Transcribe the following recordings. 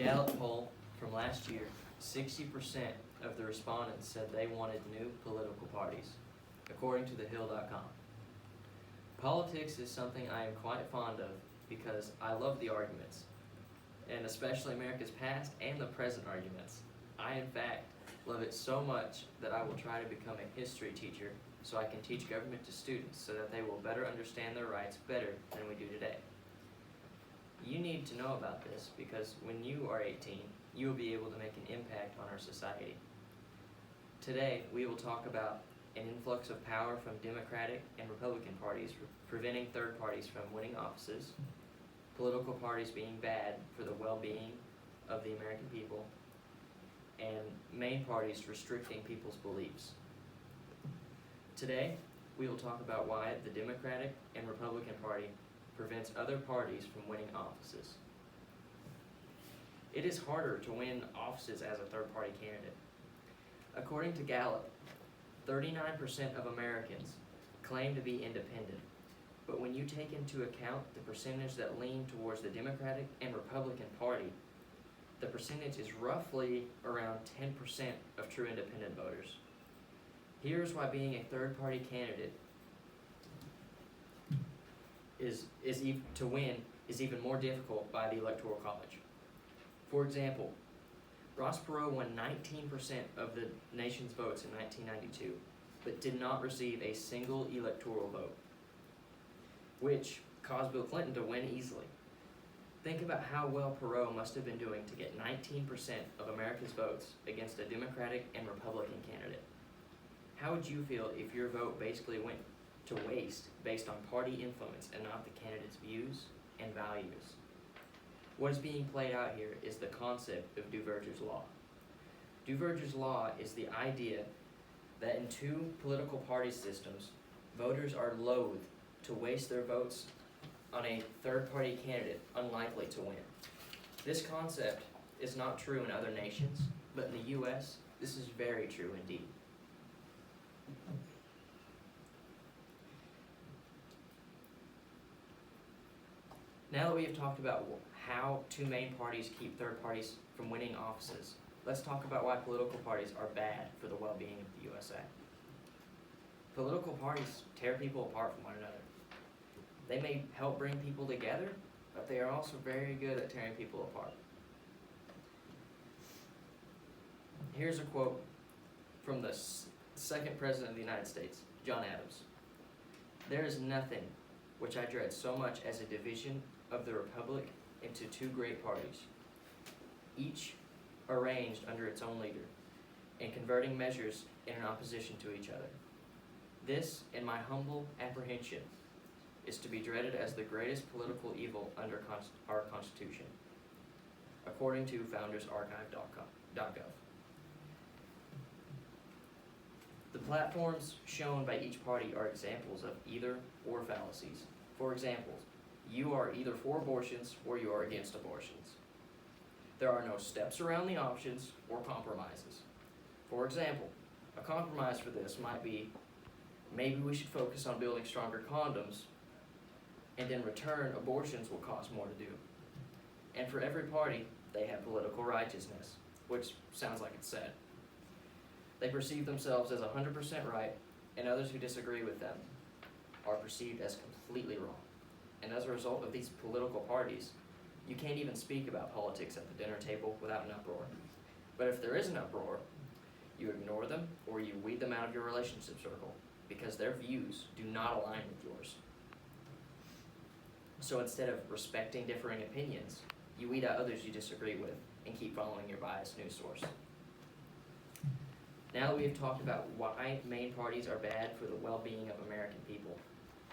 Gallup poll from last year, 60% of the respondents said they wanted new political parties, according to thehill.com. Politics is something I am quite fond of because I love the arguments, and especially America's past and the present arguments. I, in fact, love it so much that I will try to become a history teacher so I can teach government to students so that they will better understand their rights better than we do today. You need to know about this because when you are 18, you will be able to make an impact on our society. Today, we will talk about an influx of power from Democratic and Republican parties preventing third parties from winning offices, political parties being bad for the well-being of the American people, and main parties restricting people's beliefs. Today, we will talk about why the Democratic and Republican Party prevents other parties from winning offices. It is harder to win offices as a third-party candidate. According to Gallup, 39% of Americans claim to be independent, but when you take into account the percentage that lean towards the Democratic and Republican Party, the percentage is roughly around 10% of true independent voters. Here's why being a third-party candidate to win is even more difficult by the Electoral College. For example, Ross Perot won 19% of the nation's votes in 1992, but did not receive a single electoral vote, which caused Bill Clinton to win easily. Think about how well Perot must have been doing to get 19% of America's votes against a Democratic and Republican candidate. How would you feel if your vote basically went to waste based on party influence and not the candidate's views and values? What is being played out here is the concept of Duverger's law. Duverger's law is the idea that in two political party systems, voters are loath to waste their votes on a third-party candidate unlikely to win. This concept is not true in other nations, but in the U.S., this is very true indeed. Now that we have talked about how two main parties keep third parties from winning offices, let's talk about why political parties are bad for the well-being of the USA. Political parties tear people apart from one another. They may help bring people together, but they are also very good at tearing people apart. Here's a quote from the second president of the United States, John Adams. "There is nothing which I dread so much as a division of the republic into two great parties, each arranged under its own leader, and converting measures in an opposition to each other. This, in my humble apprehension, is to be dreaded as the greatest political evil under our Constitution," according to foundersarchive.gov. The platforms shown by each party are examples of either or fallacies. For example, you are either for abortions or you are against abortions. There are no steps around the options or compromises. For example, a compromise for this might be, maybe we should focus on building stronger condoms, and in return, abortions will cost more to do. And for every party, they have political righteousness, which sounds like it's sad. They perceive themselves as 100% right, and others who disagree with them are perceived as completely wrong. And as a result of these political parties, you can't even speak about politics at the dinner table without an uproar. But if there is an uproar, you ignore them or you weed them out of your relationship circle because their views do not align with yours. So instead of respecting differing opinions, you weed out others you disagree with and keep following your biased news source. Now that we have talked about why main parties are bad for the well-being of American people,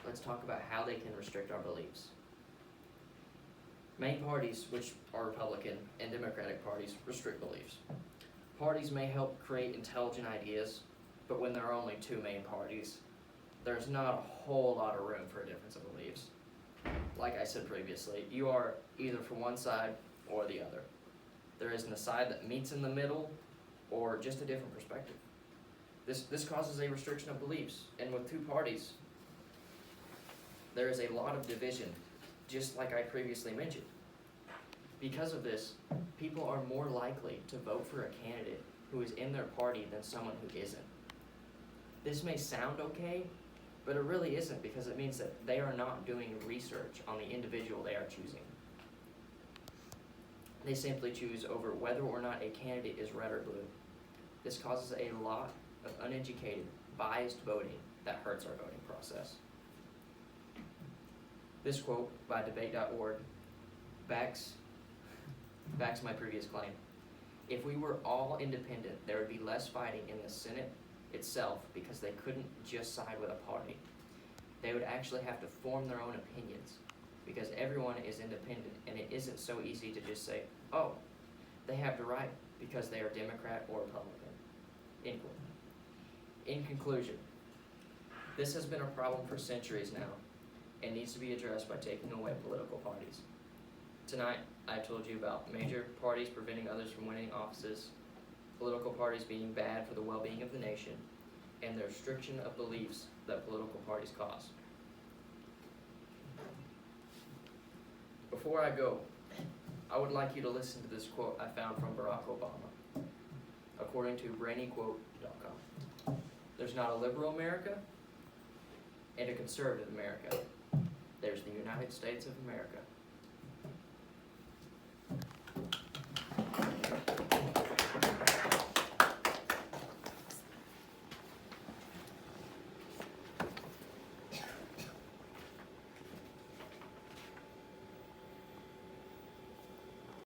let's talk about how they can restrict our beliefs. Main parties, which are Republican and Democratic parties, restrict beliefs. Parties may help create intelligent ideas, but when there are only two main parties, there's not a whole lot of room for a difference of beliefs. Like I said previously, you are either for one side or the other. There isn't a side that meets in the middle or just a different perspective. This causes a restriction of beliefs, and with two parties, there is a lot of division, just like I previously mentioned. Because of this, people are more likely to vote for a candidate who is in their party than someone who isn't. This may sound okay, but it really isn't, because it means that they are not doing research on the individual they are choosing. They simply choose over whether or not a candidate is red or blue. This causes a lot of uneducated, biased voting that hurts our voting process. This quote by debate.org backs my previous claim. If we were all independent, there would be less fighting in the Senate itself, because they couldn't just side with a party. They would actually have to form their own opinions, because everyone is independent, and it isn't so easy to just say, oh, they have the right because they are Democrat or Republican. End quote. In conclusion, this has been a problem for centuries now and needs to be addressed by taking away political parties. Tonight, I've told you about major parties preventing others from winning offices, political parties being bad for the well-being of the nation, and the restriction of beliefs that political parties cause. Before I go, I would like you to listen to this quote I found from Barack Obama, according to brainyquote.com. There's not a liberal America and a conservative America. There's the United States of America.